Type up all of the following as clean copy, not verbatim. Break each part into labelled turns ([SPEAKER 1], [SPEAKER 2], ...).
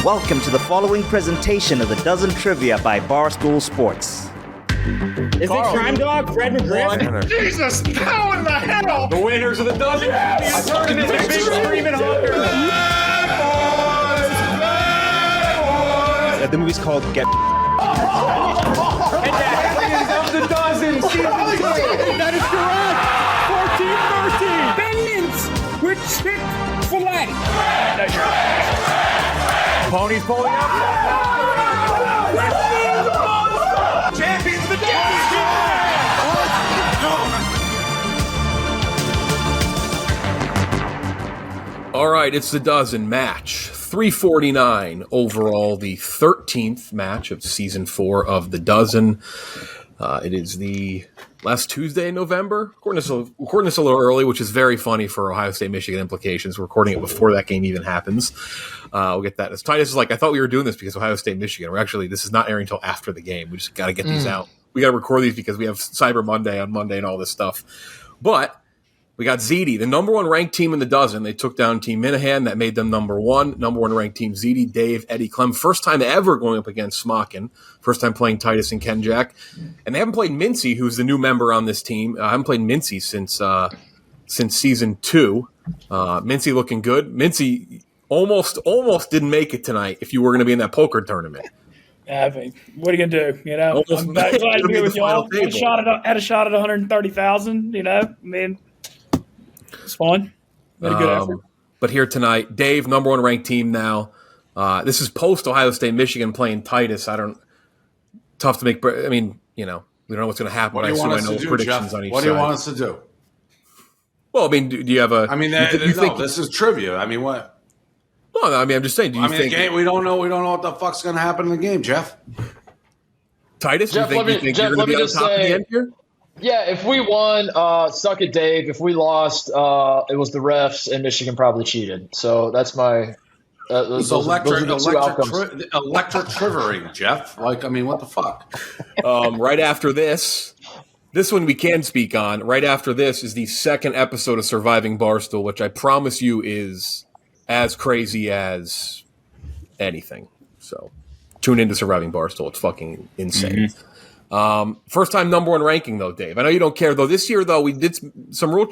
[SPEAKER 1] Welcome to the following presentation of the Dozen Trivia by Barstool Sports.
[SPEAKER 2] Is it Crime Dog, Fred McGriff?
[SPEAKER 3] Jesus, how in the hell?
[SPEAKER 2] The winners of the Dozen. Yes! I turned into a big screaming honker.
[SPEAKER 4] The movie's called Get.
[SPEAKER 2] KenJac, winners of the Dozen, season 2. That is correct. 14-13.
[SPEAKER 5] Bangins with Chick-fil-A.
[SPEAKER 2] Ponies pulling up. Champions of the Dozen.
[SPEAKER 6] All right, it's the Dozen match. 349 overall, the 13th match of Season 4 of the Dozen. It is the last Tuesday in November. Recording this a little early, which is very funny for Ohio State-Michigan implications. We're recording it before that game even happens. We'll get that. As Titus is like, I thought we were doing this because Ohio State-Michigan. This is not airing until after the game. We just got to get these out. We got to record these because we have Cyber Monday on Monday and all this stuff. But we got Ziti, the number one ranked team in the Dozen. They took down Team Minahan. That made them number one ranked team. Ziti, Dave, Eddie, Clem. First time ever going up against Smockin. First time playing Titus and KenJac. And they haven't played Mintzy, who's the new member on this team. I haven't played Mintzy since season 2. Mintzy looking good. Mintzy almost didn't make it tonight if you were going to be in that poker tournament.
[SPEAKER 5] I mean, what are you gonna do? You know,
[SPEAKER 6] Almost
[SPEAKER 5] I'm glad to be with y'all.
[SPEAKER 6] final
[SPEAKER 5] Had a shot at 130,000. You know, I mean, it's fun. Had a good effort.
[SPEAKER 6] But here tonight, Dave, number one ranked team now. This is post Ohio State, Michigan playing Titus. Tough to make. I mean, we don't know what's going to happen.
[SPEAKER 3] What do you want us to do, Jeff? What do you want us to do?
[SPEAKER 6] Well, I mean, do you have a?
[SPEAKER 3] I mean, this is trivia. I mean, what?
[SPEAKER 6] Well, I mean, I'm just saying. Do you think
[SPEAKER 3] the game? We don't know what the fuck's going to happen in the game, Jeff.
[SPEAKER 6] Titus?
[SPEAKER 7] Jeff,
[SPEAKER 6] you think you're going to be on top of the end here?
[SPEAKER 7] Yeah, if we won, suck it, Dave. If we lost, it was the refs, and Michigan probably cheated. So that's my. Those are the two outcomes.
[SPEAKER 3] Electric trivering, Jeff. Like, I mean, what the fuck?
[SPEAKER 6] Right after this one we can speak on. Right after this is the second episode of Surviving Barstool, which I promise you is as crazy as anything. So tune into Surviving Barstool. It's fucking insane. Mm-hmm. First time number one ranking, though, Dave. I know you don't care, though. This year, though, we did some rule.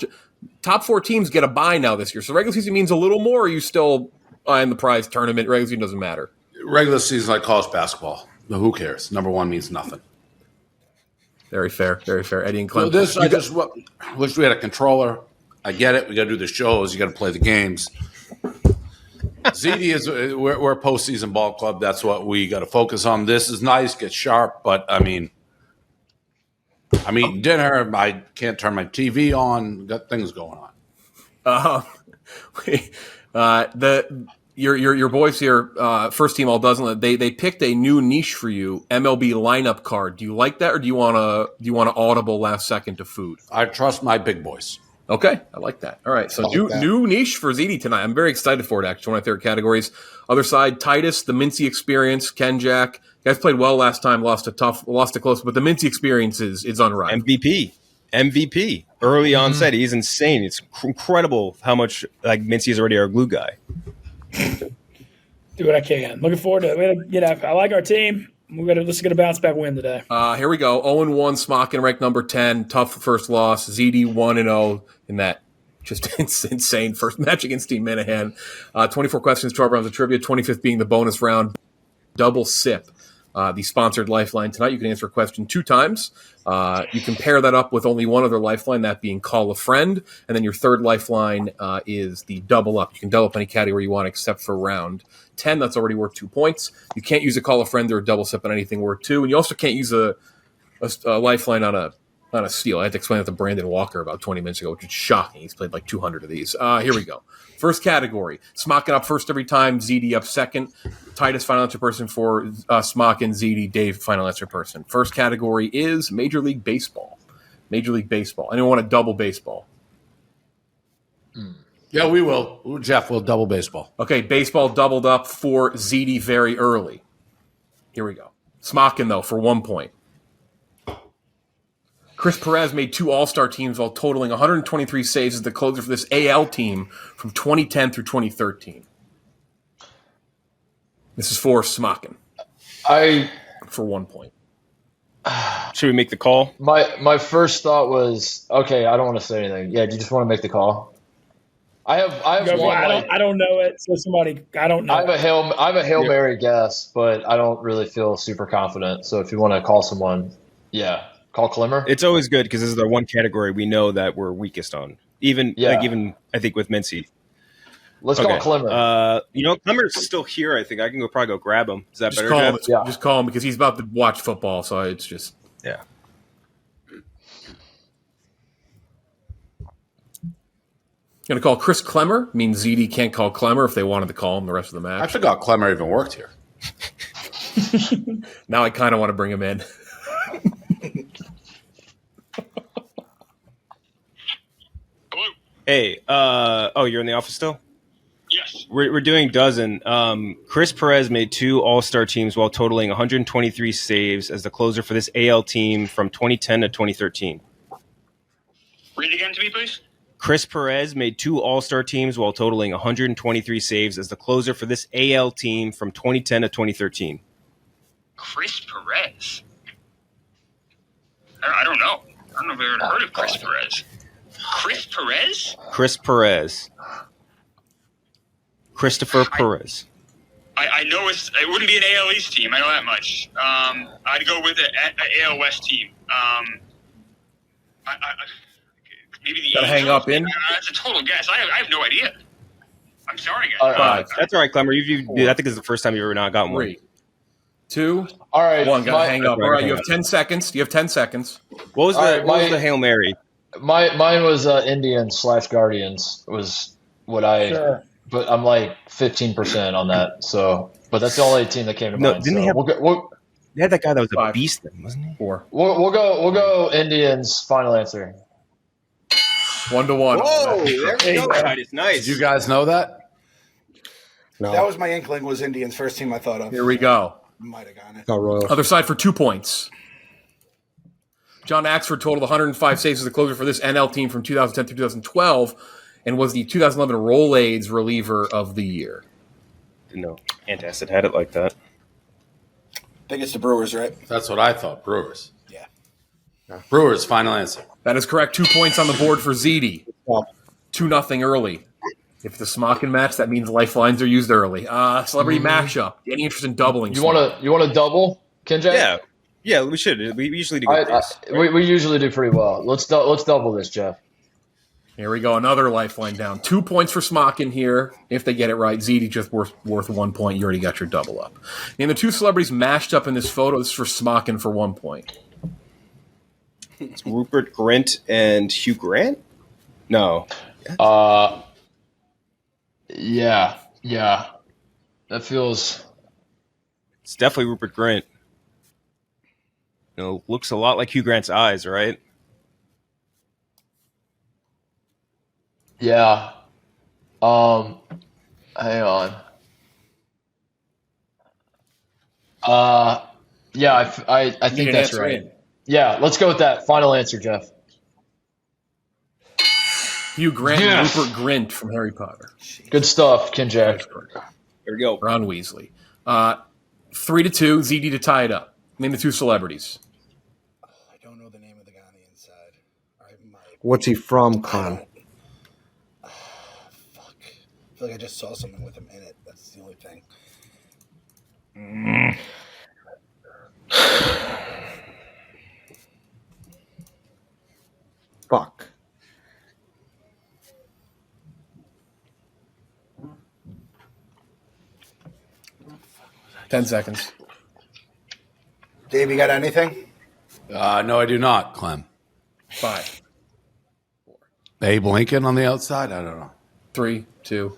[SPEAKER 6] Top 4 teams get a bye now this year. So regular season means a little more, or are you still in the prize tournament? Regular season doesn't matter.
[SPEAKER 3] Regular season like college basketball. But who cares? Number one means nothing.
[SPEAKER 6] Very fair. Very fair. Eddie and Clem.
[SPEAKER 3] I just wish we had a controller. I get it. We got to do the shows. You got to play the games. ZD we're a postseason ball club. That's what we got to focus on. This is nice, get sharp, but I'm eating dinner. I can't turn my TV on. Got things going on.
[SPEAKER 6] Your boys here, first team all dozen. They picked a new niche for you, MLB lineup card. Do you like that, or do you want to audible last second to food?
[SPEAKER 3] I trust my big boys.
[SPEAKER 6] Okay, I like that. All right, so new niche for Ziti tonight. I'm very excited for it, actually. One of my favorite categories. Other side, Titus, the Mintzy experience, KenJac. You guys played well last time, lost it close, but the Mintzy experience is unrivaled.
[SPEAKER 4] MVP. Early onset. He's insane. It's incredible how much Mintzy is already our glue guy.
[SPEAKER 5] Do what I can. Looking forward to it. I like our team. Let's get a bounce back win today.
[SPEAKER 6] Here we go. 0-1, Smockin ranked number 10. Tough first loss. ZD 1-0 in that just insane first match against Team Minahan. 24 questions, 12 rounds of trivia, 25th being the bonus round. Double sip. The sponsored lifeline tonight. You can answer a question 2 times. You can pair that up with only one other lifeline, that being call a friend. And then your third lifeline is the double up. You can double up any category you want except for round 10. That's already worth 2 points. You can't use a call a friend or a double sip on anything worth 2. And you also can't use a lifeline on a steal. I had to explain that to Brandon Walker about 20 minutes ago, which is shocking. He's played like 200 of these. Here we go. First category. Smockin up first every time. ZD up second. Titus, final answer person for Smockin. ZD, Dave, final answer person. First category is Major League Baseball. Major League Baseball. Anyone want a double baseball?
[SPEAKER 3] Yeah, we will. Jeff will double baseball.
[SPEAKER 6] Okay, baseball doubled up for ZD very early. Here we go. Smockin, though, for 1 point. Chris Perez made 2 All-Star teams while totaling 123 saves as the closer for this AL team from 2010 through 2013. This is for Smockin for 1 point.
[SPEAKER 4] Should we make the call?
[SPEAKER 7] My first thought was, okay, I don't want to say anything. Yeah, do you just want to make the call? I have
[SPEAKER 5] Go for
[SPEAKER 7] one.
[SPEAKER 5] it. I don't know it. So somebody, I don't know.
[SPEAKER 7] I have a Hail Mary guess, but I don't really feel super confident. So if you want to call someone, call Clemmer.
[SPEAKER 4] It's always good because this is the one category we know that we're weakest on. Even I think with Mintzy.
[SPEAKER 7] Let's call Clemmer.
[SPEAKER 4] Clemmer's still here. I think I can probably go grab him. Is that
[SPEAKER 6] Just
[SPEAKER 4] better?
[SPEAKER 6] call him.
[SPEAKER 7] Yeah.
[SPEAKER 6] Just call him because he's about to watch football. So it's just
[SPEAKER 4] Yeah.
[SPEAKER 6] Going to call Chris Clemmer. Means Ziti can't call Clemmer if they wanted to call him the rest of the match.
[SPEAKER 3] I forgot Clemmer even worked here.
[SPEAKER 6] Now I kind of want to bring him in.
[SPEAKER 8] Hello.
[SPEAKER 4] Hey, you're in the office still?
[SPEAKER 8] Yes.
[SPEAKER 4] We're doing dozen. Chris Perez made 2 All-Star teams while totaling 123 saves as the closer for this AL team from 2010 to 2013.
[SPEAKER 8] Read it again to me, please.
[SPEAKER 4] Chris Perez made 2 All-Star teams while totaling 123 saves as the closer for this AL team from 2010 to 2013.
[SPEAKER 8] Chris Perez. I don't know. I don't know if I've ever heard of Chris Perez. Chris Perez?
[SPEAKER 4] Chris Perez. Christopher Perez.
[SPEAKER 8] I know it wouldn't be an AL East team. I know that much. I'd go with an AL West team. Maybe the
[SPEAKER 6] Gotta hang up in.
[SPEAKER 8] That's a total guess. I have no idea. I'm sorry, guys.
[SPEAKER 7] All right.
[SPEAKER 4] That's all right, Clemmer. I think this is the first time you've ever not gotten one.
[SPEAKER 6] 3, 2,
[SPEAKER 7] All right.
[SPEAKER 6] 1. Got to hang up.
[SPEAKER 4] Right,
[SPEAKER 6] All right,
[SPEAKER 4] hang
[SPEAKER 6] you
[SPEAKER 4] up.
[SPEAKER 6] have 10 seconds. You have 10 seconds.
[SPEAKER 4] What was
[SPEAKER 7] All
[SPEAKER 4] what
[SPEAKER 7] right,
[SPEAKER 4] was the Hail Mary?
[SPEAKER 7] Mine was Indians/Guardians was what I.
[SPEAKER 5] Sure.
[SPEAKER 7] But I'm like 15% on that. So, but that's the only team that came to mind.
[SPEAKER 4] Didn't they have? They had that guy that was a
[SPEAKER 6] 5,
[SPEAKER 4] beast then, wasn't he?
[SPEAKER 6] 4.
[SPEAKER 7] We'll go Indians. Final answer.
[SPEAKER 6] 1-1.
[SPEAKER 2] Whoa, there we go.
[SPEAKER 4] Titus, nice.
[SPEAKER 3] Did you guys know that?
[SPEAKER 2] No. That was my inkling. Was Indians first team I thought of.
[SPEAKER 6] Here we go.
[SPEAKER 2] Might have gotten it.
[SPEAKER 9] Oh, Royals.
[SPEAKER 6] Other side for 2 points. John Axford totaled 105 saves as the closer for this NL team from 2010 through 2012 and was the 2011 Rolaids reliever of the year.
[SPEAKER 4] Didn't know Antacid had it like that.
[SPEAKER 2] I think it's the Brewers, right?
[SPEAKER 3] That's what I thought. Brewers.
[SPEAKER 2] Yeah.
[SPEAKER 3] Brewers, final answer.
[SPEAKER 6] That is correct. 2 points on the board for Ziti. 2-0 early. If it's a Smockin match, that means lifelines are used early. Celebrity matchup. Any interest in doubling?
[SPEAKER 7] You want to double, KenJac?
[SPEAKER 4] Yeah, we should. We usually do good things.
[SPEAKER 7] We usually do pretty well. Let's double this, Jeff.
[SPEAKER 6] Here we go. Another lifeline down. 2 points for Smockin here. If they get it right, Ziti just worth 1 point. You already got your double up. And the 2 celebrities mashed up in this photo. This is for Smockin for 1 point.
[SPEAKER 4] It's Rupert Grint and Hugh Grant? No.
[SPEAKER 7] Yeah. That feels.
[SPEAKER 4] It's definitely Rupert Grint. Looks a lot like Hugh Grant's eyes, right?
[SPEAKER 7] Yeah. Hang on. Yeah, I think that's right. Yeah, let's go with that. Final answer, Jeff.
[SPEAKER 6] Hugh Grant
[SPEAKER 7] Yes.
[SPEAKER 6] and Rupert Grint from Harry Potter.
[SPEAKER 7] Good stuff, KenJac.
[SPEAKER 4] There we go.
[SPEAKER 6] Ron Weasley. 3-2, Ziti to tie it up. Name the 2 celebrities.
[SPEAKER 2] I don't know the name of the guy on the inside. I might.
[SPEAKER 9] What's he from, Clem?
[SPEAKER 2] Fuck. I feel like I just saw something with him in it. That's the only thing.
[SPEAKER 9] Fuck.
[SPEAKER 6] Ten seconds.
[SPEAKER 2] Dave, you got anything?
[SPEAKER 3] No, I do not, Clem.
[SPEAKER 6] 5,
[SPEAKER 3] Abe Lincoln on the outside? I don't know.
[SPEAKER 6] 3, 2,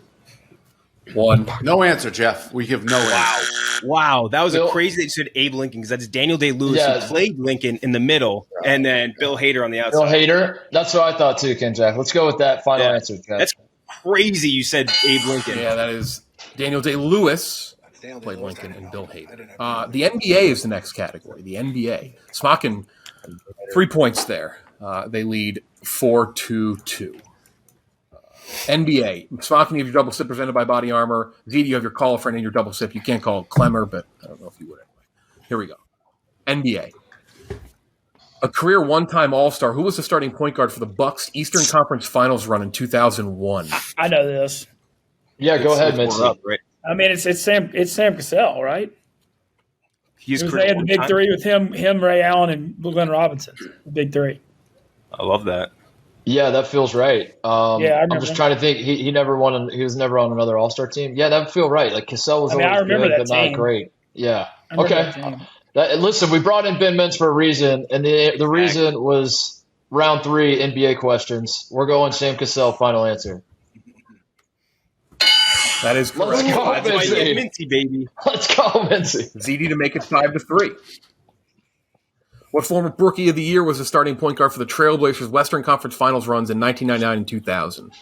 [SPEAKER 6] 1.
[SPEAKER 3] No answer, Jeff. We give no answer.
[SPEAKER 4] Wow, that was
[SPEAKER 7] Bill-
[SPEAKER 4] crazy that you said Abe Lincoln because that's Daniel Day-Lewis
[SPEAKER 7] Yeah.
[SPEAKER 4] who played Lincoln in the middle, and then Bill Hader on the outside.
[SPEAKER 7] Bill Hader. That's what I thought too, KenJac. Let's go with that. Final
[SPEAKER 4] Yeah.
[SPEAKER 7] answer, Jeff.
[SPEAKER 4] That's crazy you said Abe Lincoln.
[SPEAKER 6] Yeah, that is Daniel Day-Lewis
[SPEAKER 2] Daniel
[SPEAKER 6] played
[SPEAKER 2] Day-Lewis,
[SPEAKER 6] Lincoln
[SPEAKER 2] I
[SPEAKER 6] and
[SPEAKER 2] didn't
[SPEAKER 6] Bill
[SPEAKER 2] know. I
[SPEAKER 6] Hader.
[SPEAKER 2] didn't have
[SPEAKER 6] The NBA is the next category. The NBA. Smockin, 3 points there. They lead 4-2. NBA. Smockin, you have your double sip presented by Body Armor. Ziti, you have your call a friend in your double sip. You can't call it Clemmer, but I don't know if you would anyway. Here we go. NBA. A career one-time All-Star. Who was the starting point guard for the Bucks Eastern Conference Finals run in 2001?
[SPEAKER 5] I know this.
[SPEAKER 7] Yeah, go ahead, Mintzy.
[SPEAKER 4] Right?
[SPEAKER 5] I mean, it's Sam Cassell, right?
[SPEAKER 4] He's
[SPEAKER 5] They had the big three with him, Ray Allen, and Glenn Robinson. The big three.
[SPEAKER 4] I love that.
[SPEAKER 7] Yeah, that feels right.
[SPEAKER 5] I
[SPEAKER 7] I'm just trying to think. He never won. He was never on another All-Star team. Yeah, that would feel right. Like Cassell was always good, but not great. Yeah. Okay. Listen, we brought in Ben Mintz for a reason, and the reason was round 3 NBA questions. We're going Sam Cassell. Final answer.
[SPEAKER 6] That is correct.
[SPEAKER 7] Let's go, Mintzy.
[SPEAKER 4] Mintzy, baby.
[SPEAKER 7] Let's go, Mintzy.
[SPEAKER 6] Ziti to make it 5-3. What former Rookie of the Year was the starting point guard for the Trailblazers Western Conference Finals runs in 1999 and 2000?
[SPEAKER 9] Is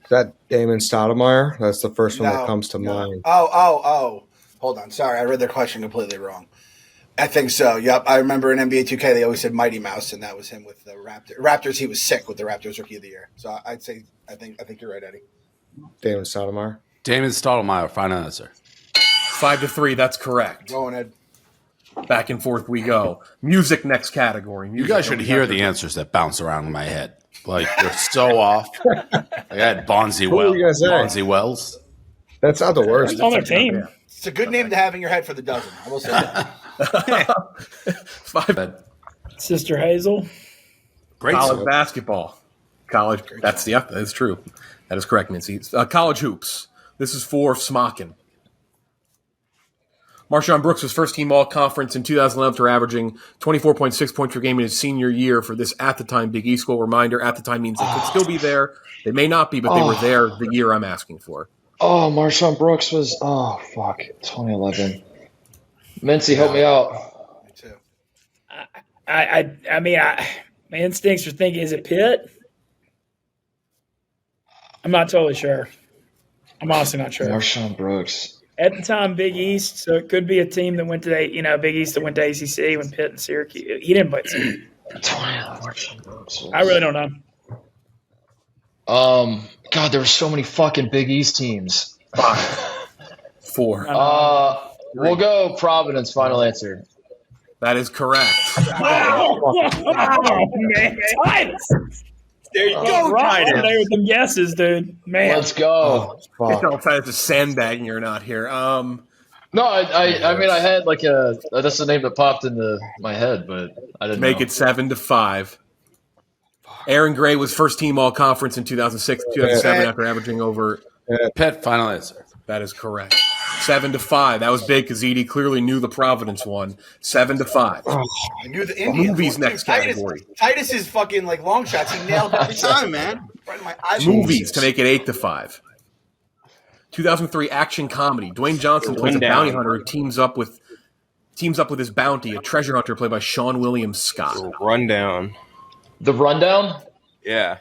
[SPEAKER 9] that Damon Stoudemire? That's the first one that comes to mind.
[SPEAKER 2] Oh. Hold on. Sorry, I read their question completely wrong. I think so. Yep. I remember in NBA 2K they always said Mighty Mouse, and that was him with the Raptors. He was sick with the Raptors Rookie of the Year. So I'd say I think you're right, Eddie.
[SPEAKER 9] Damon Stoudemire.
[SPEAKER 3] Damon Stoudemire, final answer.
[SPEAKER 6] 5-3, that's correct.
[SPEAKER 2] Going Ed.
[SPEAKER 6] Back and forth we go. Music next category.
[SPEAKER 3] You guys should hear the answers that bounce around in my head. Like, they're so off. Like, I had Bonzi Wells.
[SPEAKER 9] That's not the worst.
[SPEAKER 5] It's on their team.
[SPEAKER 2] It's a good name to have in your head for the dozen. I will say that.
[SPEAKER 5] Sister Hazel.
[SPEAKER 3] Great
[SPEAKER 6] College
[SPEAKER 3] song.
[SPEAKER 6] basketball. College. That is true. That is correct, Mintzy. College hoops. This is for Smockin. Marshawn Brooks was first-team All-Conference in 2011 after averaging 24.6 points per game in his senior year for this at-the-time Big East school. Reminder, at the time means they could still be there. They may not be, but they were there the year I'm asking for.
[SPEAKER 7] Oh, Marshawn Brooks was 2011. Mintzy, help me out.
[SPEAKER 2] Me too.
[SPEAKER 5] I mean, my instincts are thinking, is it Pitt? I'm not totally sure. I'm honestly not sure.
[SPEAKER 7] Marshawn Brooks.
[SPEAKER 5] At the time, Big East, so it could be a team that went to Big East that went to ACC when Pitt and Syracuse. He didn't play at Syracuse.
[SPEAKER 7] Marshawn Brooks.
[SPEAKER 5] I really don't know.
[SPEAKER 7] God, there were so many fucking Big East teams.
[SPEAKER 6] 4.
[SPEAKER 7] We'll go Providence. Final answer.
[SPEAKER 6] That is correct.
[SPEAKER 5] Oh, man. Titus. There you go, Titus. There with them guesses, dude. Man.
[SPEAKER 7] Let's go.
[SPEAKER 6] I don't know if it's sandbagging or not here.
[SPEAKER 7] No, I mean, I had that's the name that popped into my head, but I didn't
[SPEAKER 6] make
[SPEAKER 7] know.
[SPEAKER 6] it 7-5. Aaron Gray was first-team All-Conference in 2006, 2007 after averaging over.
[SPEAKER 3] Pitt, final answer.
[SPEAKER 6] That is correct. 7-5. That was big because Edie clearly knew the Providence one. 7-5.
[SPEAKER 2] I knew the Indians.
[SPEAKER 6] Movies next category.
[SPEAKER 2] Titus is fucking like long shots. He nailed every time, man. Right in my eyes.
[SPEAKER 6] Movies to make it 8-5. 2003 action comedy. Dwayne Johnson plays a bounty hunter who teams up with his bounty, a treasure hunter played by Sean William Scott.
[SPEAKER 4] Rundown.
[SPEAKER 7] The Rundown?
[SPEAKER 4] Yeah.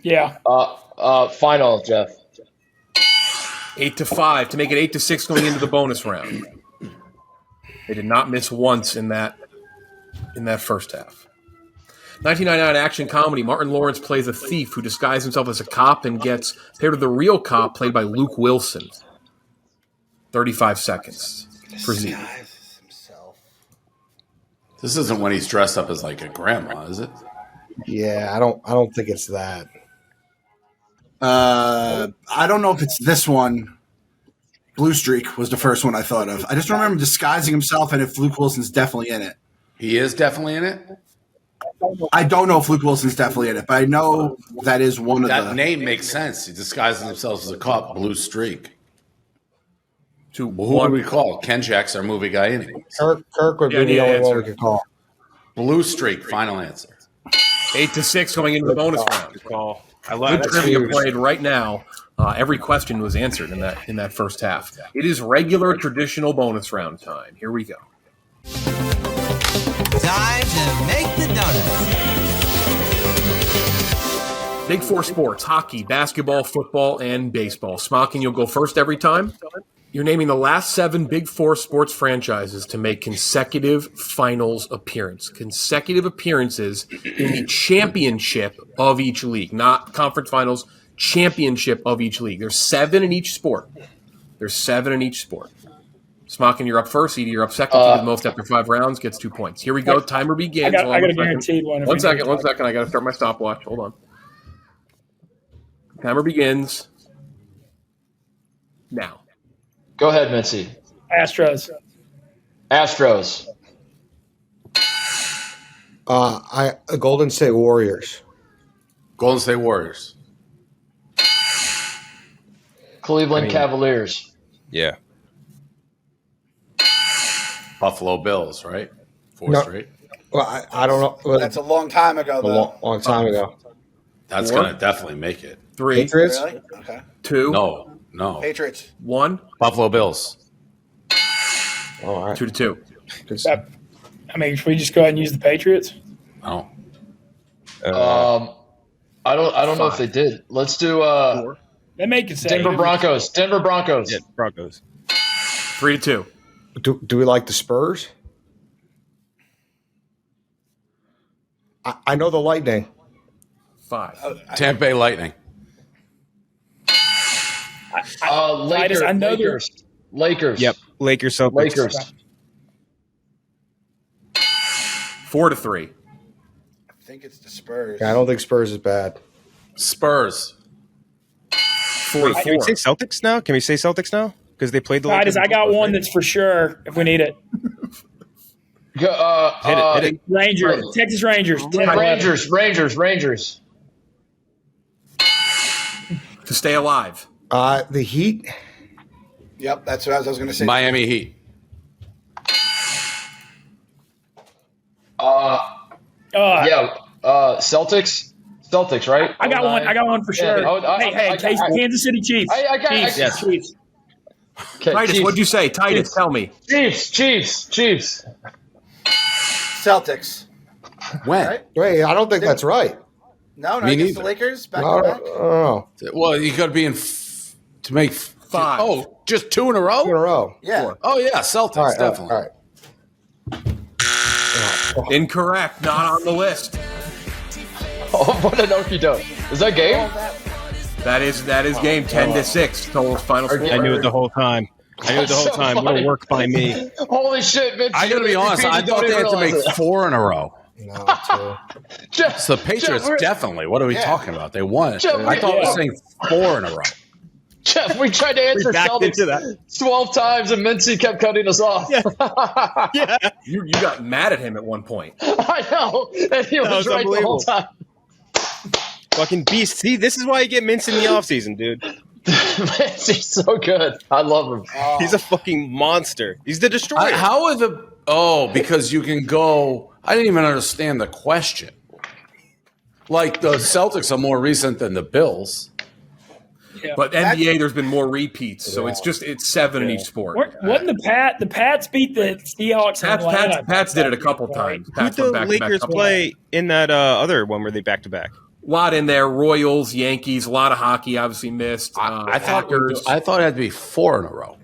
[SPEAKER 5] Yeah.
[SPEAKER 7] Final, Jeff.
[SPEAKER 6] 8-5 to make it 8-6 going into the bonus round. They did not miss once in that first half. 1999 action comedy. Martin Lawrence plays a thief who disguises himself as a cop and gets paired with the real cop played by Luke Wilson. 35 seconds for Z.
[SPEAKER 3] This isn't when he's dressed up as like a grandma, is it?
[SPEAKER 9] Yeah, I don't think it's that.
[SPEAKER 2] I don't know if it's this one. Blue Streak was the first one I thought of. I just remember disguising himself, and if Luke Wilson's definitely in it.
[SPEAKER 3] He is definitely in it?
[SPEAKER 2] I don't know if Luke Wilson's definitely in it, but I know that is one of
[SPEAKER 3] That name makes sense. He disguises himself as a cop, Blue Streak. Who would we call? KenJac's our movie guy anyway.
[SPEAKER 9] Kirk would be the only one we could call.
[SPEAKER 3] Blue Streak, final answer.
[SPEAKER 6] 8-6 going into the bonus round.
[SPEAKER 4] Call. I love
[SPEAKER 6] Good trivia played right now. Every question was answered in that first half. It is regular traditional bonus round time. Here we go.
[SPEAKER 10] Time to make the donuts.
[SPEAKER 6] Big Four sports: hockey, basketball, football, and baseball. Smockin, you'll go first every time. You're naming the last 7 Big Four sports franchises to make consecutive finals appearance. Consecutive appearances in the championship of each league. Not conference finals, championship of each league. There's 7 in each sport. Smockin, you're up first. Edie, you're up second. Team with the most after 5 rounds gets 2 points. Here we go. Timer begins.
[SPEAKER 5] I got a guaranteed one.
[SPEAKER 6] One second. I got to start my stopwatch. Hold on. Timer begins now.
[SPEAKER 7] Go ahead, Mintzy.
[SPEAKER 5] Astros.
[SPEAKER 9] Golden State Warriors.
[SPEAKER 7] Cleveland Cavaliers.
[SPEAKER 4] Yeah.
[SPEAKER 3] Buffalo Bills, right? 4 straight.
[SPEAKER 9] Well, I don't know. Well,
[SPEAKER 2] That's a long time ago, though.
[SPEAKER 9] long time ago.
[SPEAKER 3] That's going to definitely make it.
[SPEAKER 6] 3.
[SPEAKER 9] Patriots?
[SPEAKER 2] Really? Okay.
[SPEAKER 6] 2.
[SPEAKER 3] No.
[SPEAKER 2] Patriots.
[SPEAKER 6] 1.
[SPEAKER 3] Buffalo Bills.
[SPEAKER 9] All right.
[SPEAKER 6] 2-2.
[SPEAKER 5] Should we just go ahead and use the Patriots?
[SPEAKER 3] No.
[SPEAKER 7] I don't know if they did. Let's do
[SPEAKER 5] They make it
[SPEAKER 7] Denver Broncos.
[SPEAKER 4] Yeah, Broncos.
[SPEAKER 6] 3-2.
[SPEAKER 9] Do we like the Spurs? I know the Lightning.
[SPEAKER 6] 5.
[SPEAKER 3] Tampa Bay Lightning.
[SPEAKER 7] Lakers.
[SPEAKER 5] I know
[SPEAKER 7] Lakers.
[SPEAKER 4] Yep. Lakers, Celtics.
[SPEAKER 7] Lakers.
[SPEAKER 6] 4-3.
[SPEAKER 2] I think it's the Spurs.
[SPEAKER 9] Yeah, I don't think Spurs is bad.
[SPEAKER 3] Spurs.
[SPEAKER 6] 4-4.
[SPEAKER 4] Can we say Celtics now? Because they played the
[SPEAKER 5] Titus,
[SPEAKER 4] Lakers.
[SPEAKER 5] I got one that's for sure if we need it.
[SPEAKER 4] Hit it.
[SPEAKER 5] Rangers. Texas Rangers.
[SPEAKER 7] Rangers.
[SPEAKER 6] To stay alive.
[SPEAKER 9] The Heat.
[SPEAKER 2] Yep, that's what I was going to say.
[SPEAKER 3] Miami Heat.
[SPEAKER 7] Celtics, right?
[SPEAKER 5] I got one for sure. Kansas City Chiefs. Chiefs.
[SPEAKER 7] Okay,
[SPEAKER 6] Titus,
[SPEAKER 7] Chiefs.
[SPEAKER 6] what'd you say? Titus, tell me.
[SPEAKER 7] Chiefs.
[SPEAKER 2] Celtics.
[SPEAKER 3] When?
[SPEAKER 2] Right?
[SPEAKER 9] Wait, I don't think that's right.
[SPEAKER 2] No,
[SPEAKER 3] Me
[SPEAKER 2] against the
[SPEAKER 3] neither.
[SPEAKER 2] Lakers back
[SPEAKER 9] No,
[SPEAKER 2] to back.
[SPEAKER 9] no.
[SPEAKER 3] Well, you got to be in to make
[SPEAKER 6] 5.
[SPEAKER 3] Oh, just 2 in a row?
[SPEAKER 9] 2 in a row.
[SPEAKER 2] Yeah.
[SPEAKER 6] 4.
[SPEAKER 3] Oh yeah, Celtics
[SPEAKER 9] All right,
[SPEAKER 3] definitely.
[SPEAKER 9] all right.
[SPEAKER 6] Incorrect. Not on the list.
[SPEAKER 7] Oh, what an okie doke. Is that game?
[SPEAKER 6] That is game 10-6. Total final score.
[SPEAKER 4] I knew it the whole time.
[SPEAKER 7] So
[SPEAKER 4] What
[SPEAKER 7] funny.
[SPEAKER 4] a work by me.
[SPEAKER 7] Holy shit, Vince.
[SPEAKER 3] I got to be honest. I thought they had to make 4 in a row.
[SPEAKER 9] No, 2.
[SPEAKER 7] Jeff,
[SPEAKER 3] So the Patriots definitely. What are we talking about? They won.
[SPEAKER 7] Jeff,
[SPEAKER 3] I thought I was saying 4 in a row.
[SPEAKER 7] Jeff, we tried to answer
[SPEAKER 4] backed
[SPEAKER 7] Celtics
[SPEAKER 4] into that.
[SPEAKER 7] 12 times and Mintzy kept cutting us off.
[SPEAKER 4] Yeah.
[SPEAKER 6] You got mad at him at one point.
[SPEAKER 7] I know. And he was right the whole time.
[SPEAKER 4] Fucking beast. See, this is why you get Mintz in the offseason, dude.
[SPEAKER 7] Mintzy's so good. I love him.
[SPEAKER 4] He's a fucking monster. He's the destroyer.
[SPEAKER 3] How are the? Oh, because you can go. I didn't even understand the question. Like the Celtics are more recent than the Bills.
[SPEAKER 5] Yeah.
[SPEAKER 6] But NBA, there's been more repeats, so it's 7 in each sport.
[SPEAKER 5] Wasn't the Pats beat the Seahawks?
[SPEAKER 6] Pats did it a couple times.
[SPEAKER 4] Who'd
[SPEAKER 6] Pats
[SPEAKER 4] the
[SPEAKER 6] went back-to-back
[SPEAKER 4] Lakers
[SPEAKER 6] couple
[SPEAKER 4] play in that other one where they back-to-back?
[SPEAKER 6] A lot in there. Royals, Yankees, a lot of hockey obviously missed.
[SPEAKER 3] I thought
[SPEAKER 6] Packers.
[SPEAKER 3] it had to be 4 in a row.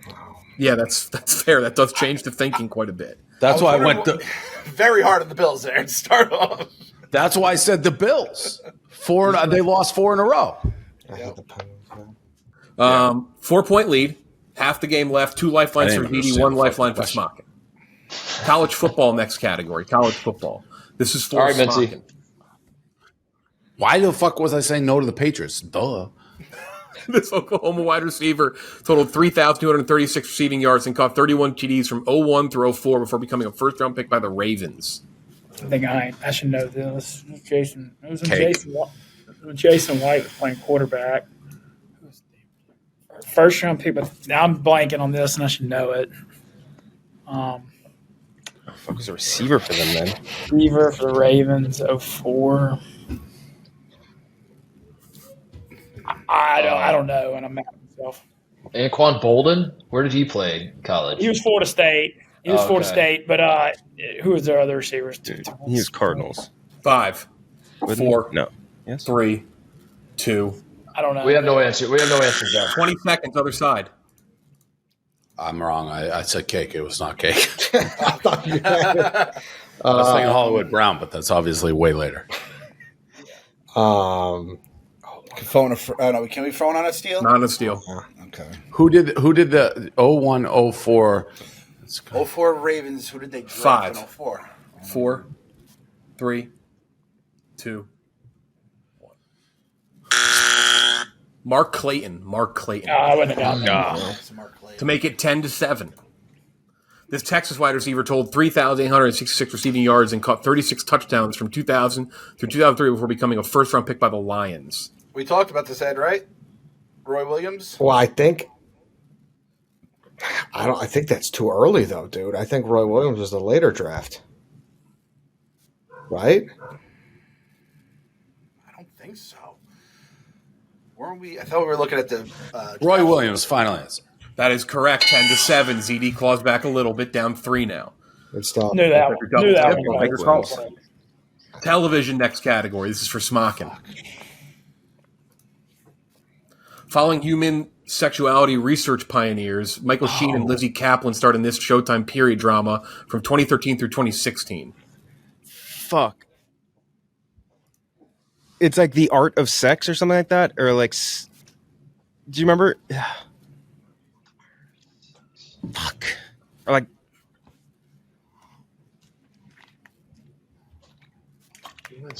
[SPEAKER 6] Yeah, that's fair. That does change the thinking quite a bit.
[SPEAKER 3] That's why I went
[SPEAKER 2] very hard on the Bills there to start off.
[SPEAKER 3] That's why I said the Bills. They lost 4 in a row.
[SPEAKER 9] I hate the Penguins.
[SPEAKER 6] 4-point lead, half the game left, 2 lifelines for Ziti, 1 lifeline for Smockin. College football next category. College football. This is for
[SPEAKER 7] All right,
[SPEAKER 6] Smockin.
[SPEAKER 7] Mintzy.
[SPEAKER 3] Why the fuck was I saying no to the Patriots? Duh.
[SPEAKER 6] This Oklahoma wide receiver totaled 3,236 receiving yards and caught 31 TDs from 01 through 04 before becoming a first-round pick by the Ravens.
[SPEAKER 5] I think I should know this. It was when Jason White was playing quarterback. First round pick, but now I'm blanking on this, and I should know it.
[SPEAKER 4] Fuck was a receiver for them then?
[SPEAKER 5] Receiver for the Ravens, 04. I don't know, and I'm mad at myself.
[SPEAKER 7] Anquan Bolden? Where did he play in college?
[SPEAKER 5] He was Florida State. Florida State, but who was their other receivers?
[SPEAKER 4] Dude, he was Cardinals.
[SPEAKER 6] 5, 4,
[SPEAKER 4] No. Yes.
[SPEAKER 6] 3, 2.
[SPEAKER 5] I don't know.
[SPEAKER 7] We have no answer. Jeff.
[SPEAKER 6] 20 seconds, other side.
[SPEAKER 3] I'm wrong. I said cake. It was not cake.
[SPEAKER 9] I thought you had it.
[SPEAKER 3] I was thinking Hollywood Brown, but that's obviously way later.
[SPEAKER 9] Why
[SPEAKER 2] Phone no, can we phone on a steal?
[SPEAKER 6] Not a steal.
[SPEAKER 2] Okay.
[SPEAKER 3] Who did the 0104?
[SPEAKER 2] 04 Ravens. Who did they draft
[SPEAKER 6] 5.
[SPEAKER 2] in 04?
[SPEAKER 6] 4, 3, 2, 1. Mark Clayton.
[SPEAKER 5] I wouldn't have gotten
[SPEAKER 6] To make it 10-7. This Texas wide receiver totaled 3,866 receiving yards and caught 36 touchdowns from 2000 through 2003 before becoming a first-round pick by the Lions.
[SPEAKER 2] We talked about this, Ed, right? Roy Williams?
[SPEAKER 9] Well, I think that's too early, though, dude. I think Roy Williams was the later draft. Right?
[SPEAKER 2] I don't think so. Weren't we? I thought we were looking at the
[SPEAKER 3] Roy Williams, final answer.
[SPEAKER 6] That is correct. 10-7. ZD claws back a little bit, down 3 now.
[SPEAKER 9] Good stuff.
[SPEAKER 5] Knew that one.
[SPEAKER 6] Television next category. This is for Smockin. Following human sexuality research pioneers, Michael Sheen and Lizzie Kaplan starred in this Showtime period drama from 2013 through 2016.
[SPEAKER 4] Fuck. It's like The Art of Sex or something like that? Or like, do you remember? Fuck. Or like,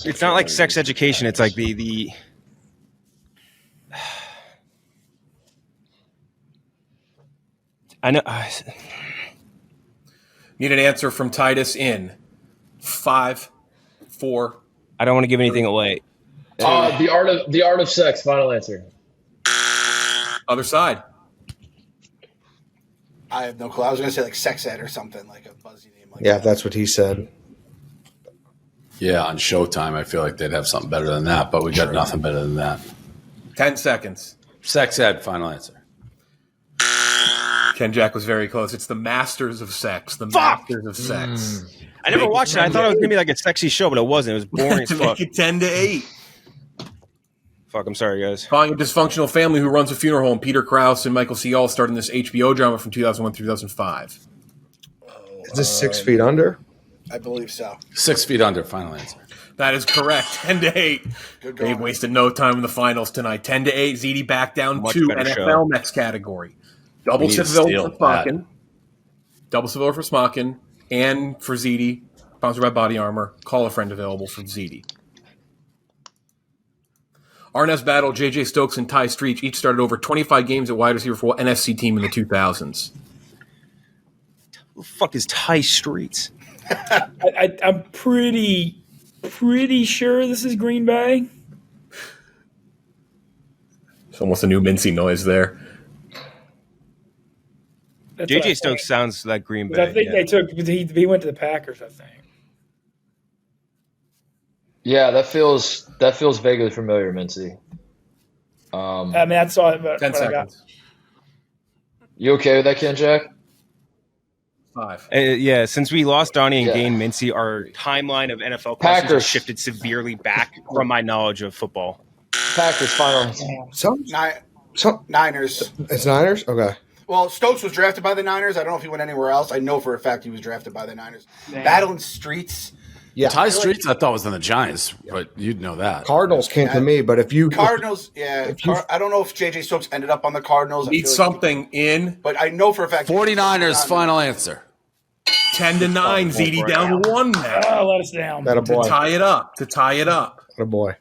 [SPEAKER 4] it's not like sex education. It's like the I know.
[SPEAKER 6] Need an answer from Titus in 5, 4.
[SPEAKER 4] I don't want to give anything away.
[SPEAKER 7] The art of sex. Final answer.
[SPEAKER 6] Other side.
[SPEAKER 2] I have no clue. I was going to say like sex ed or something, like a buzzy name. Like
[SPEAKER 9] Yeah, that's what he said.
[SPEAKER 3] Yeah, on Showtime, I feel like they'd have something better than that, but we got nothing better than that.
[SPEAKER 6] 10 seconds.
[SPEAKER 3] Sex ed, final answer.
[SPEAKER 6] KenJac was very close. It's the Masters of Sex. The Masters of Sex.
[SPEAKER 4] I never watched it. I thought it was gonna be like a sexy show, but it wasn't. It was boring as
[SPEAKER 6] To
[SPEAKER 4] fuck.
[SPEAKER 6] make it 10-8.
[SPEAKER 4] Fuck, I'm sorry, guys.
[SPEAKER 6] Following a dysfunctional family who runs a funeral home, Peter Krause and Michael C. All starred in this HBO drama from 2001 through 2005.
[SPEAKER 9] Is this 6 feet under?
[SPEAKER 2] I believe so.
[SPEAKER 3] 6 feet under, final answer.
[SPEAKER 6] That is correct. 10-8.
[SPEAKER 2] Good
[SPEAKER 6] They've
[SPEAKER 2] going.
[SPEAKER 6] wasted no time in the finals tonight. 10-8. ZD back down
[SPEAKER 4] Much
[SPEAKER 6] 2.
[SPEAKER 4] better
[SPEAKER 6] NFL
[SPEAKER 4] show.
[SPEAKER 6] next category. Double
[SPEAKER 3] We need to
[SPEAKER 6] Seville
[SPEAKER 3] steal
[SPEAKER 6] for Smockin. Double Seville for Smockin. And for ZD. Sponsored by Body Armor. Call a friend available from ZD. Arnaz Battle, J.J. Stokes, and Ty Streech each started over 25 games at wide receiver for NFC team in the 2000s.
[SPEAKER 4] Who the fuck is Ty Streets?
[SPEAKER 5] I'm pretty sure this is Green Bay.
[SPEAKER 6] It's almost a new Mintzy noise there.
[SPEAKER 5] That's what I
[SPEAKER 4] JJ
[SPEAKER 5] think.
[SPEAKER 4] Stokes sounds like Green Bay.
[SPEAKER 5] I think they took because he went to the Packers. I think.
[SPEAKER 7] Yeah, that feels vaguely familiar, Mintzy.
[SPEAKER 5] I mean, that's all.
[SPEAKER 6] 10 seconds.
[SPEAKER 7] You okay with that, KenJac?
[SPEAKER 6] 5.
[SPEAKER 4] Yeah, since we lost Donnie and
[SPEAKER 7] Yeah.
[SPEAKER 4] gained Mintzy, our timeline of NFL questions
[SPEAKER 7] Packers.
[SPEAKER 4] has shifted severely back from my knowledge of football.
[SPEAKER 7] Packers final.
[SPEAKER 2] Niners.
[SPEAKER 9] It's Niners? Okay.
[SPEAKER 2] Well, Stokes was drafted by the Niners. I don't know if he went anywhere else. I know for a fact he was drafted by the Niners. Battling streets.
[SPEAKER 9] Yeah.
[SPEAKER 3] Ty Streets, I thought was in the Giants, but you'd know that.
[SPEAKER 9] Cardinals came to me, but if you
[SPEAKER 2] Cardinals, yeah. I don't know if J.J. Stokes ended up on the Cardinals. I
[SPEAKER 6] Need
[SPEAKER 2] feel like
[SPEAKER 6] something in
[SPEAKER 2] but I know for a fact
[SPEAKER 3] 49ers, final answer.
[SPEAKER 6] 10-9. ZD down 1 now.
[SPEAKER 5] Oh, let us down.
[SPEAKER 9] that a
[SPEAKER 6] To
[SPEAKER 9] boy.
[SPEAKER 6] tie it up.
[SPEAKER 9] That a boy.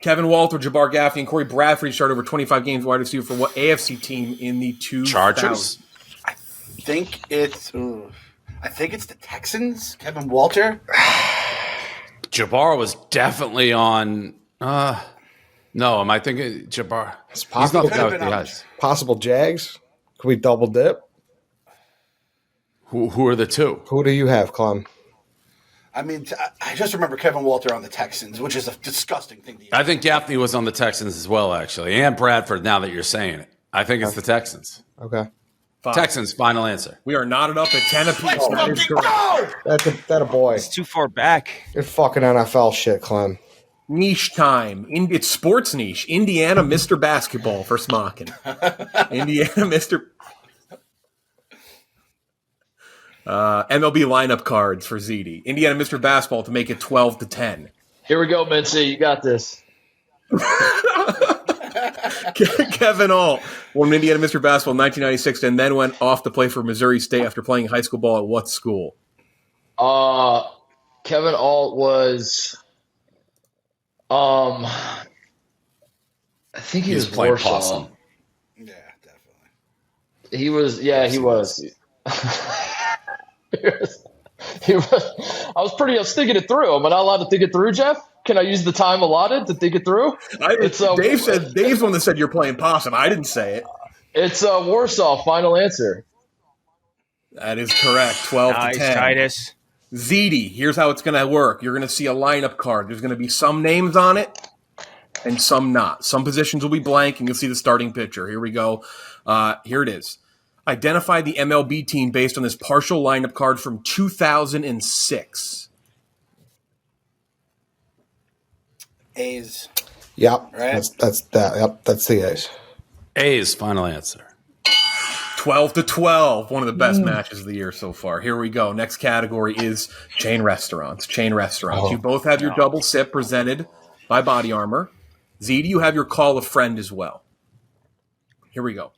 [SPEAKER 6] Kevin Walter, Jabbar Gaffney, and Corey Bradford started over 25 games wide receiver for what AFC team in the 2000s?
[SPEAKER 3] Chargers?
[SPEAKER 2] I think it's the Texans. Kevin Walter.
[SPEAKER 3] Jabbar was definitely on. No, am I thinking Jabbar?
[SPEAKER 9] It's
[SPEAKER 3] He's not
[SPEAKER 9] possible.
[SPEAKER 3] the guy with the eyes.
[SPEAKER 9] Possible Jags? Can we double dip?
[SPEAKER 3] Who are the two?
[SPEAKER 9] Who do you have, Clem?
[SPEAKER 2] I mean, I just remember Kevin Walter on the Texans, which is a disgusting thing to use.
[SPEAKER 3] I think Gaffney was on the Texans as well, actually, and Bradford. Now that you're saying it, I think it's the Texans.
[SPEAKER 9] Okay.
[SPEAKER 6] 5.
[SPEAKER 3] Texans, final answer.
[SPEAKER 6] We are knotted up at 10 apiece.
[SPEAKER 2] Let's
[SPEAKER 6] That is
[SPEAKER 2] fucking
[SPEAKER 6] correct.
[SPEAKER 2] go!
[SPEAKER 9] That a boy.
[SPEAKER 4] It's too far back.
[SPEAKER 9] You're fucking NFL shit, Clem.
[SPEAKER 6] Niche time. It's sports niche. Indiana Mr. Basketball for Smockin. Indiana Mr. MLB lineup cards for ZD. Indiana Mr. Basketball to make it 12-10.
[SPEAKER 7] Here we go, Mintzy. You got this.
[SPEAKER 6] Kevin Alt won Indiana Mr. Basketball in 1996 and then went off to play for Missouri State after playing high school ball at what school?
[SPEAKER 7] Kevin Alt was I think he was
[SPEAKER 3] playing
[SPEAKER 7] Warsaw.
[SPEAKER 3] possum.
[SPEAKER 2] Yeah, definitely.
[SPEAKER 7] He was. He was. He was. I was thinking it through. Am I not allowed to think it through, Jeff? Can I use the time allotted to think it through?
[SPEAKER 6] Dave's the one that said you're playing possum. I didn't say it.
[SPEAKER 7] It's Warsaw. Final answer.
[SPEAKER 6] That is correct. 12 to 10.
[SPEAKER 4] Titus.
[SPEAKER 6] Ziti, here's how it's going to work. You're going to see a lineup card. There's going to be some names on it and some not. Some positions will be blank, and you'll see the starting pitcher. Here we go. Here it is. Identify the MLB team based on this partial lineup card from 2006.
[SPEAKER 2] A's.
[SPEAKER 9] Yep.
[SPEAKER 2] Right?
[SPEAKER 9] That's that. Yep. That's the A's.
[SPEAKER 3] A's final answer.
[SPEAKER 6] 12 to 12. One of the best matches of the year so far. Here we go. Next category is chain restaurants. You both have your double sip presented by Body Armor. Z, do you have your call a friend as well? Here we go.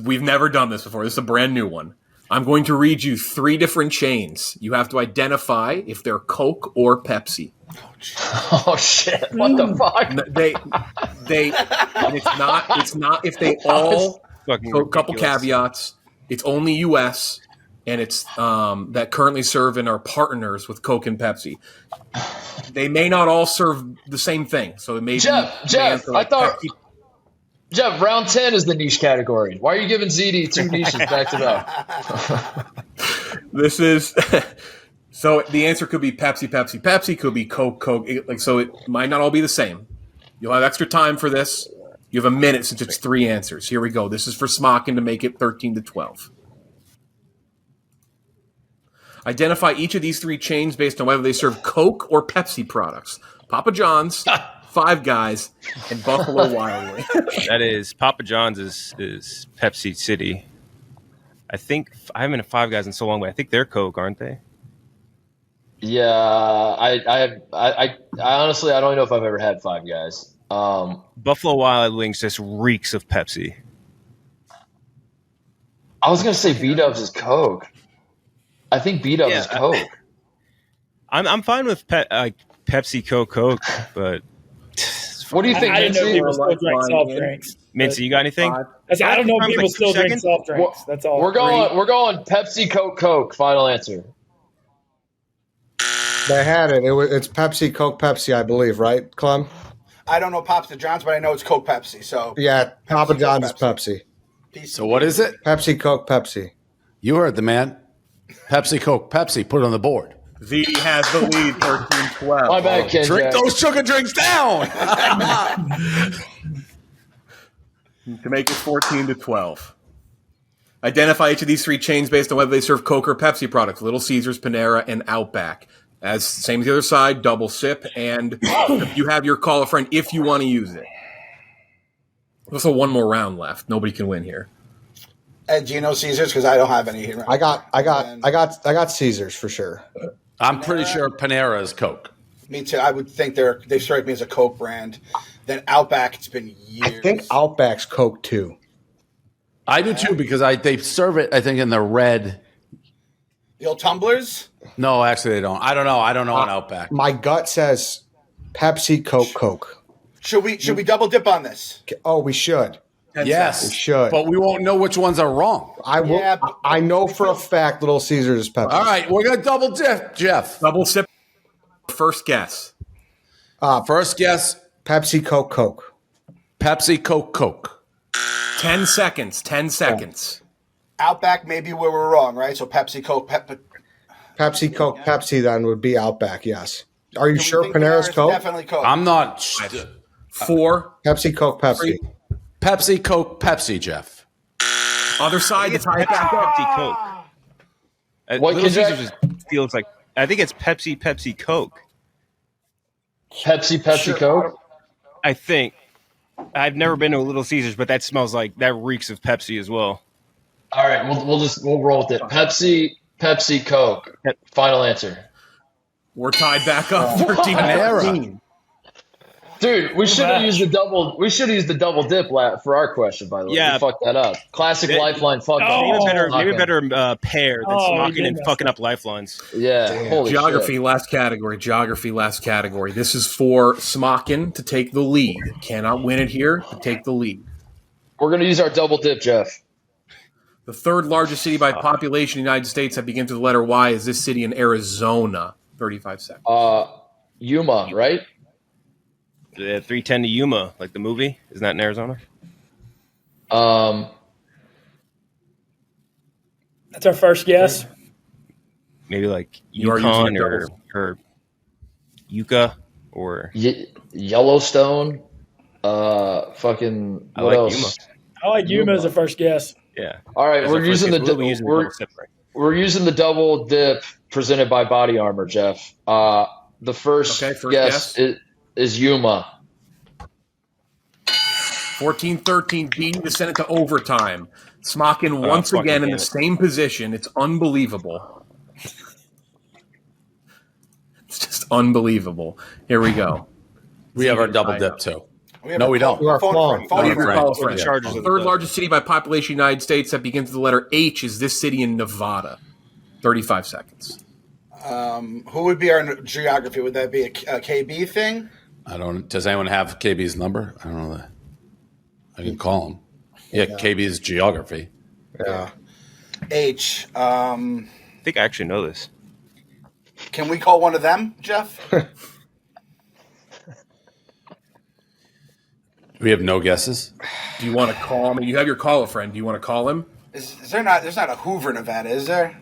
[SPEAKER 6] We've never done this before. This is a brand new one. I'm going to read you 3 different chains. You have to identify if they're Coke or Pepsi.
[SPEAKER 7] Oh shit! What the fuck?
[SPEAKER 6] It's not if they all. So a couple caveats. It's only U.S. and it's that currently serve and are partners with Coke and Pepsi. They may not all serve the same thing, so it may
[SPEAKER 7] Jeff, I thought. Pepsi. Jeff, round 10 is the niche category. Why are you giving ZD 2 niches back to back?
[SPEAKER 6] This is so the answer could be Pepsi, could be Coke. So it might not all be the same. You'll have extra time for this. You have a minute since it's 3 answers. Here we go. This is for Smockin to make it 13 to 12. Identify each of these 3 chains based on whether they serve Coke or Pepsi products. Papa John's, Five Guys, and Buffalo Wild Wings.
[SPEAKER 4] That is Papa John's is Pepsi City. I think I haven't been to Five Guys in so long, but I think they're Coke, aren't they?
[SPEAKER 7] Yeah, I honestly I don't know if I've ever had Five Guys.
[SPEAKER 4] Buffalo Wild Wings just reeks of Pepsi.
[SPEAKER 7] I was gonna say B-Dubs is Coke. I think B-Dubs is Coke.
[SPEAKER 4] I'm fine with Pepsi, Coke, but
[SPEAKER 7] what do you think?
[SPEAKER 5] I didn't know people still drink soft drinks.
[SPEAKER 4] Mintzy, you got anything?
[SPEAKER 5] I don't know if people still drink soft drinks. That's all.
[SPEAKER 7] We're going Pepsi, Coke. Final answer.
[SPEAKER 9] They had it. It's Pepsi, Coke, Pepsi, I believe, right, Clem?
[SPEAKER 2] I don't know Papa John's, but I know it's Coke Pepsi. So
[SPEAKER 9] yeah, Papa John's is Pepsi.
[SPEAKER 3] So what is it?
[SPEAKER 9] Pepsi, Coke, Pepsi.
[SPEAKER 3] You heard the man. Pepsi, Coke, Pepsi. Put it on the board.
[SPEAKER 6] ZD has the lead, 13-12.
[SPEAKER 7] My bad, KenJac.
[SPEAKER 3] Drink those sugar drinks down.
[SPEAKER 6] To make it 14 to 12. Identify each of these 3 chains based on whether they serve Coke or Pepsi products. Little Caesars, Panera, and Outback. As same as the other side, double sip, and you have your call a friend if you want to use it. There's also one more round left. Nobody can win here.
[SPEAKER 2] Ed, do you know Caesars? Because I don't have any here.
[SPEAKER 9] I got Caesars for sure.
[SPEAKER 3] I'm pretty sure Panera is Coke.
[SPEAKER 2] Me too. I would think they strike me as a Coke brand. Then Outback, it's been years.
[SPEAKER 9] I think Outback's Coke too.
[SPEAKER 3] I do too because they serve it. I think in the red.
[SPEAKER 2] The old tumblers.
[SPEAKER 3] No, actually they don't. I don't know on Outback.
[SPEAKER 9] My gut says Pepsi, Coke.
[SPEAKER 2] Should we double dip on this?
[SPEAKER 9] Oh, we should.
[SPEAKER 3] Yes,
[SPEAKER 9] we should.
[SPEAKER 3] But we won't know which ones are wrong.
[SPEAKER 9] I know for a fact Little Caesars is Pepsi.
[SPEAKER 3] All right, we're gonna double dip, Jeff.
[SPEAKER 6] Double sip. First guess.
[SPEAKER 3] First guess.
[SPEAKER 9] Pepsi, Coke.
[SPEAKER 3] Pepsi, Coke.
[SPEAKER 6] 10 seconds. 10 seconds.
[SPEAKER 2] Outback, maybe where we're wrong, right? So Pepsi, Coke,
[SPEAKER 9] Pepsi, Coke, Pepsi then would be Outback, yes. Are you sure Panera's Coke?
[SPEAKER 2] Definitely Coke.
[SPEAKER 3] I'm not.
[SPEAKER 6] 4.
[SPEAKER 9] Pepsi, Coke, Pepsi.
[SPEAKER 3] Pepsi, Coke, Pepsi, Jeff.
[SPEAKER 6] Other side to tie it back up.
[SPEAKER 4] Pepsi, Coke.
[SPEAKER 7] What
[SPEAKER 4] Little Caesars just feels like I think it's Pepsi, Coke.
[SPEAKER 7] Pepsi, Coke.
[SPEAKER 4] I think. I've never been to a Little Caesars, but that smells like that reeks of Pepsi as well.
[SPEAKER 7] All right, we'll roll with it. Pepsi, Coke. Final answer.
[SPEAKER 6] We're tied back up. 13-13.
[SPEAKER 7] Dude, we should have used the double. We should have used the double dip for our question. By the way, we fucked that up. Classic lifeline fuck up.
[SPEAKER 4] Maybe a better pair than Smockin and fucking up lifelines.
[SPEAKER 7] Yeah. Holy
[SPEAKER 6] Geography,
[SPEAKER 7] shit.
[SPEAKER 6] last category. Geography, last category. This is for Smockin to take the lead. Cannot win it here, to take the lead.
[SPEAKER 7] We're going to use our double dip, Jeff.
[SPEAKER 6] The third largest city by population in the United States that begins with the letter Y is this city in Arizona. 35 seconds.
[SPEAKER 7] Yuma, right?
[SPEAKER 4] 310 to Yuma, like the movie. Isn't that in Arizona?
[SPEAKER 5] That's our first guess.
[SPEAKER 4] Maybe like Yukon or Yucca or
[SPEAKER 7] Yellowstone. Fucking what else?
[SPEAKER 4] Yuma.
[SPEAKER 5] I like Yuma as a first guess.
[SPEAKER 4] Yeah.
[SPEAKER 7] All right, we're using the double dip presented by Body Armor, Jeff. The first guess is Yuma.
[SPEAKER 6] 14-13, beating to send it to overtime. Smockin once again in the same position. It's unbelievable. It's just unbelievable. Here we go.
[SPEAKER 3] We have our double dip too. No, we don't.
[SPEAKER 6] Third largest city by population in the United States that begins with the letter H is this city in Nevada. 35 seconds.
[SPEAKER 2] Who would be our geography? Would that be a KB thing?
[SPEAKER 3] I don't. Does anyone have KB's number? I don't know that. I can call him. Yeah, KB's geography.
[SPEAKER 2] Yeah. H.
[SPEAKER 4] I think I actually know this.
[SPEAKER 2] Can we call one of them, Jeff?
[SPEAKER 3] We have no guesses.
[SPEAKER 6] Do you want to call him? You have your call a friend. Do you want to call him?
[SPEAKER 2] Is there not? There's not a Hoover, Nevada, is there?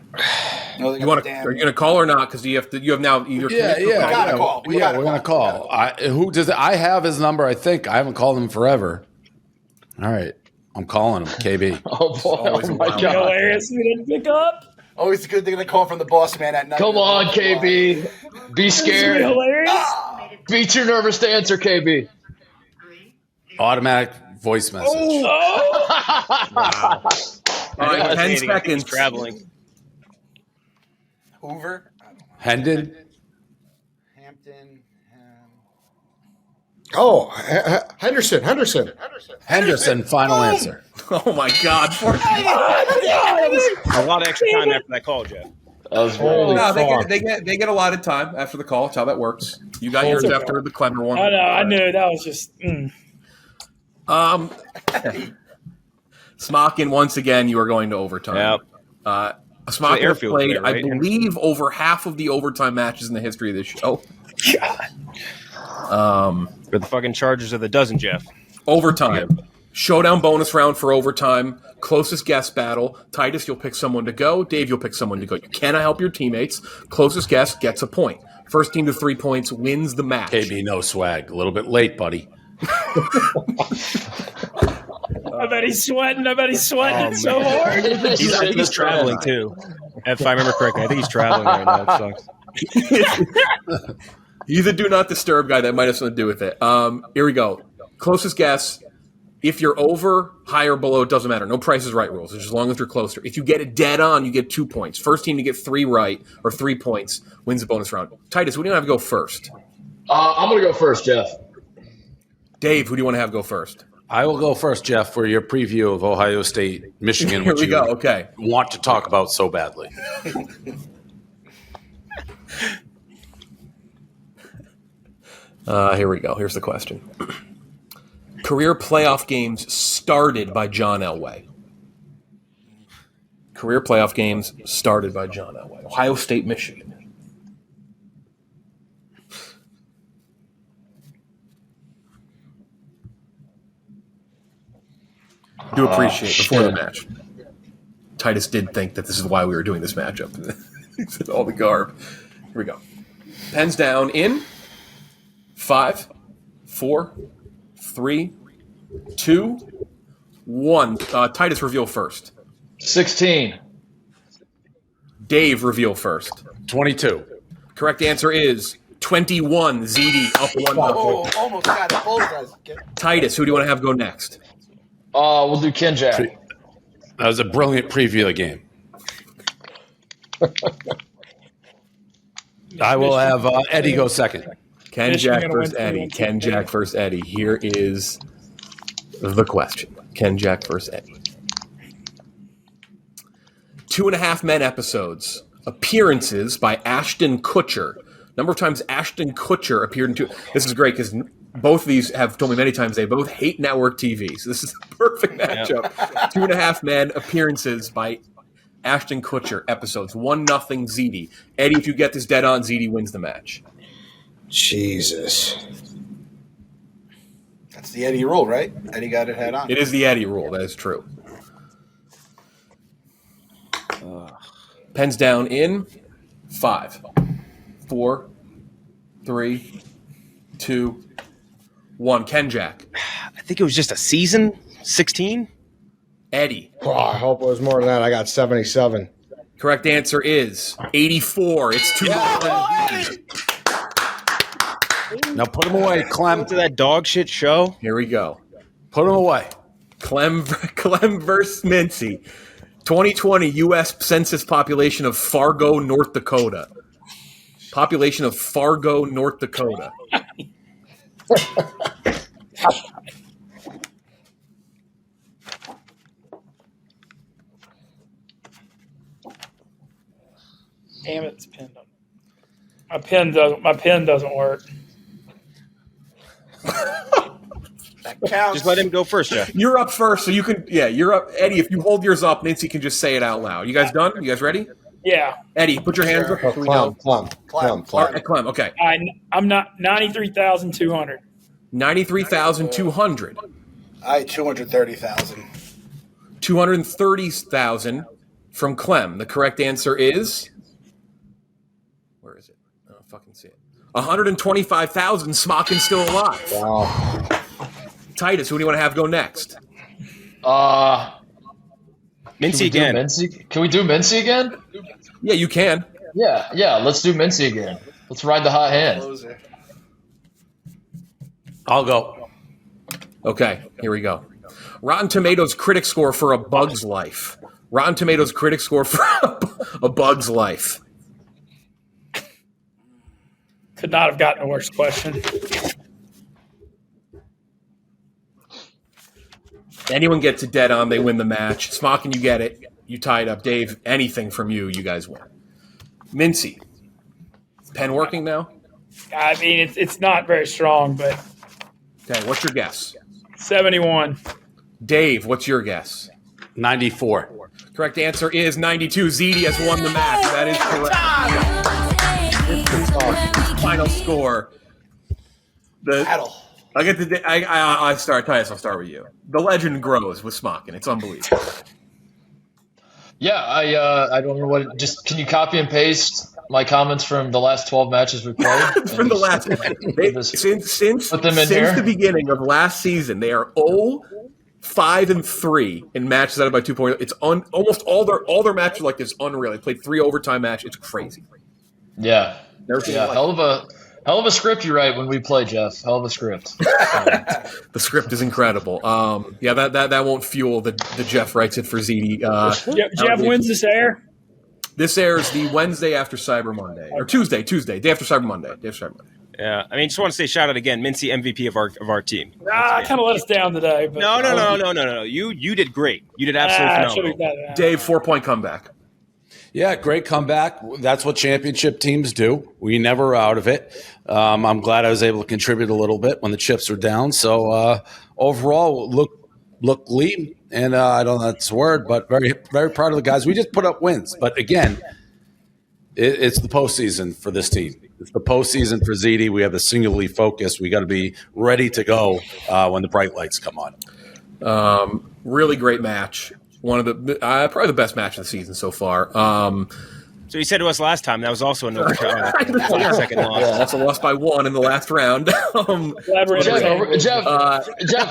[SPEAKER 2] No,
[SPEAKER 6] you want to? Are you going to call or not? Because you have now either.
[SPEAKER 2] We gotta call.
[SPEAKER 3] We're going to call. Who does it? I have his number. I think I haven't called him forever. All right, I'm calling him. KB.
[SPEAKER 7] Oh my God!
[SPEAKER 5] Hilarious. We didn't pick up.
[SPEAKER 2] Always good thing to call from the boss man at night.
[SPEAKER 7] Come on, KB. Be scared.
[SPEAKER 5] Hilarious.
[SPEAKER 7] Beat your nervous to answer, KB.
[SPEAKER 3] Automatic voice message.
[SPEAKER 6] Wow. All right, 10 seconds.
[SPEAKER 4] Traveling.
[SPEAKER 2] Hoover.
[SPEAKER 3] Hendon.
[SPEAKER 2] Hampton.
[SPEAKER 9] Oh, Henderson.
[SPEAKER 3] Henderson. Final answer.
[SPEAKER 6] Oh my God!
[SPEAKER 4] A lot of extra time after that call, Jeff.
[SPEAKER 7] That was really fun.
[SPEAKER 6] They get allotted time after the call. That's how that works. You got yours after the Clem one.
[SPEAKER 5] I know. I knew that was just.
[SPEAKER 6] Smockin, once again, you are going to overtime.
[SPEAKER 4] Yep.
[SPEAKER 6] Smockin has played, I believe, over half of the overtime matches in the history of this show.
[SPEAKER 4] God. For the fucking Chargers of the dozen, Jeff.
[SPEAKER 6] Overtime. Yep. Showdown bonus round for overtime. Closest guess battle. Titus, you'll pick someone to go. Dave, you'll pick someone to go. You cannot help your teammates. Closest guess gets a point. First team to 3 points wins the match.
[SPEAKER 3] KB, no swag. A little bit late, buddy.
[SPEAKER 5] I bet he's sweating so hard.
[SPEAKER 4] He's traveling too. If I remember correctly, I think he's traveling right now. It sucks.
[SPEAKER 6] He's a do not disturb guy. That might have something to do with it. Here we go. Closest guess. If you're over, high or below, it doesn't matter. No Price is Right rules. As long as you're closer. If you get it dead on, you get 2 points. First team to get 3 right or 3 points wins the bonus round. Titus, who do you have to go first?
[SPEAKER 7] I'm going to go first, Jeff.
[SPEAKER 6] Dave, who do you want to have go first?
[SPEAKER 3] I will go first, Jeff, for your preview of Ohio State, Michigan,
[SPEAKER 6] Here we go. Okay.
[SPEAKER 3] Want to talk about so badly.
[SPEAKER 6] Here we go. Here's the question. Career playoff games started by John Elway. Career playoff games started by John Elway. Ohio State, Michigan. Do appreciate before the match. Titus did think that this is why we were doing this matchup. He said all the garb. Here we go. Pens down in 5, 4, 3, 2, 1. Titus, reveal first.
[SPEAKER 7] 16.
[SPEAKER 6] Dave, reveal first.
[SPEAKER 3] 22.
[SPEAKER 6] Correct answer is 21. Ziti up 1.
[SPEAKER 2] Almost got it. Both guys.
[SPEAKER 6] Titus, who do you want to have go next?
[SPEAKER 7] We'll do KenJac.
[SPEAKER 3] That was a brilliant preview of the game. I will have Eddie go second.
[SPEAKER 6] KenJac versus Eddie. KenJac versus Eddie. Here is the question. KenJac versus Eddie. 2.5 Men episodes. Appearances by Ashton Kutcher. Number of times Ashton Kutcher appeared in two. This is great because both of these have told me many times they both hate network TV. So this is a perfect matchup. 2.5 Men appearances by Ashton Kutcher episodes. 1-0 Ziti. Eddie, if you get this dead on, Ziti wins the match.
[SPEAKER 9] Jesus.
[SPEAKER 2] That's the Eddie rule, right? Eddie got it head on.
[SPEAKER 6] It is the Eddie rule. That is true. Pens down in 5, 4, 3, 2, 1. KenJac.
[SPEAKER 4] I think it was just a season, 16.
[SPEAKER 6] Eddie.
[SPEAKER 9] Oh, I hope it was more than that. I got 77.
[SPEAKER 6] Correct answer is 84. It's 2
[SPEAKER 3] Now put him away, Clem.
[SPEAKER 4] To that dog shit show.
[SPEAKER 6] Here we go.
[SPEAKER 3] Put him away.
[SPEAKER 6] Clem versus Mintzy. 2020 U.S. Census population of Fargo, North Dakota. Population of Fargo, North Dakota.
[SPEAKER 5] Damn it, it's pinned up. My pen doesn't work.
[SPEAKER 2] That counts.
[SPEAKER 4] Just let him go first, Jeff.
[SPEAKER 6] You're up first, so you can. Yeah, you're up, Eddie. If you hold yours up, Nancy can just say it out loud. You guys done? You guys ready?
[SPEAKER 5] Yeah.
[SPEAKER 6] Eddie, put your hands up.
[SPEAKER 9] Clem.
[SPEAKER 6] All right, Clem. Okay.
[SPEAKER 5] I'm not 93,200.
[SPEAKER 6] 93,200.
[SPEAKER 2] I had 230,000.
[SPEAKER 6] 230,000 from Clem. The correct answer is. Where is it? I don't fucking see it. 125,000. Smockin still alive.
[SPEAKER 9] Wow.
[SPEAKER 6] Titus, who do you want to have go next?
[SPEAKER 4] Mintzy again.
[SPEAKER 7] Can we do Mintzy again?
[SPEAKER 6] Yeah, you can.
[SPEAKER 7] Yeah. Let's do Mintzy again. Let's ride the hot hand.
[SPEAKER 3] I'll go.
[SPEAKER 6] Okay, here we go. Rotten Tomatoes critic score for A Bug's Life. Rotten Tomatoes critic score for A Bug's Life.
[SPEAKER 5] Could not have gotten a worse question.
[SPEAKER 6] Anyone gets it dead on, they win the match. Smockin, you get it. You tied up. Dave, anything from you guys win. Mintzy. Pen working now?
[SPEAKER 5] I mean, it's not very strong, but.
[SPEAKER 6] Okay, what's your guess?
[SPEAKER 5] 71.
[SPEAKER 6] Dave, what's your guess?
[SPEAKER 3] 94.
[SPEAKER 6] Correct answer is 92. Ziti has won the match. That is correct. Final score.
[SPEAKER 2] Battle.
[SPEAKER 6] I start, Titus, I'll start with you. The legend grows with Smockin. It's unbelievable.
[SPEAKER 7] Yeah, I don't know what. Just can you copy and paste my comments from the last 12 matches we played?
[SPEAKER 6] From the last since the beginning of last season, they are 0-5-3 in matches out of by 2 points. It's almost all their matches like this. Unreal. They played 3 overtime matches. It's crazy.
[SPEAKER 7] Yeah. Hell of a script you write when we play, Jeff. Hell of a script.
[SPEAKER 6] The script is incredible. That won't fuel the Jeff writes it for Ziti.
[SPEAKER 5] Jeff, when's this air?
[SPEAKER 6] This airs the Wednesday after Cyber Monday. Or Tuesday, day after Cyber Monday.
[SPEAKER 4] Yeah, I mean, just want to say shout out again, Mintzy MVP of our team.
[SPEAKER 5] I kind of let us down today. But
[SPEAKER 4] No. You did great. You did absolutely phenomenal.
[SPEAKER 6] Dave, 4-point comeback.
[SPEAKER 3] Yeah, great comeback. That's what championship teams do. We never are out of it. I'm glad I was able to contribute a little bit when the chips are down. So overall, look lean, and I don't know if that's a word, but very, very proud of the guys. We just put up wins. But again, it's the postseason for this team. It's the postseason for Ziti. We have the singularly focused. We got to be ready to go when the bright lights come on.
[SPEAKER 6] Really great match. One of the probably the best match of the season so far.
[SPEAKER 4] So you said to us last time that was also an overtime second loss.
[SPEAKER 6] Yeah, also lost by 1 in the last round.
[SPEAKER 7] Jeff,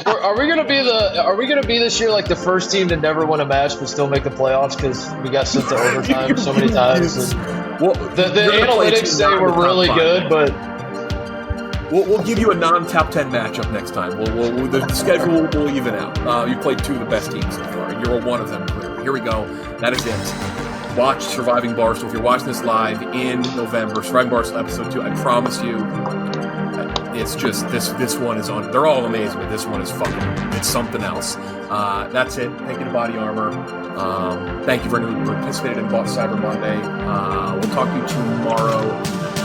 [SPEAKER 7] are we gonna be this year like the first team to never win a match but still make the playoffs because we got sent to overtime so many times? Well, the analytics say we're really good, but.
[SPEAKER 6] We'll give you a non-top 10 matchup next time. The schedule will even out. You played 2 of the best teams so far, and you're one of them. Here we go. That is it. Watch Surviving Barstool. If you're watching this live in November, Surviving Barstool episode 2, I promise you, it's just this one is on. They're all amazing, but this one is it's something else. That's it. Thank you to Body Armor. Thank you for anyone who participated in Cyber Monday. We'll talk to you tomorrow.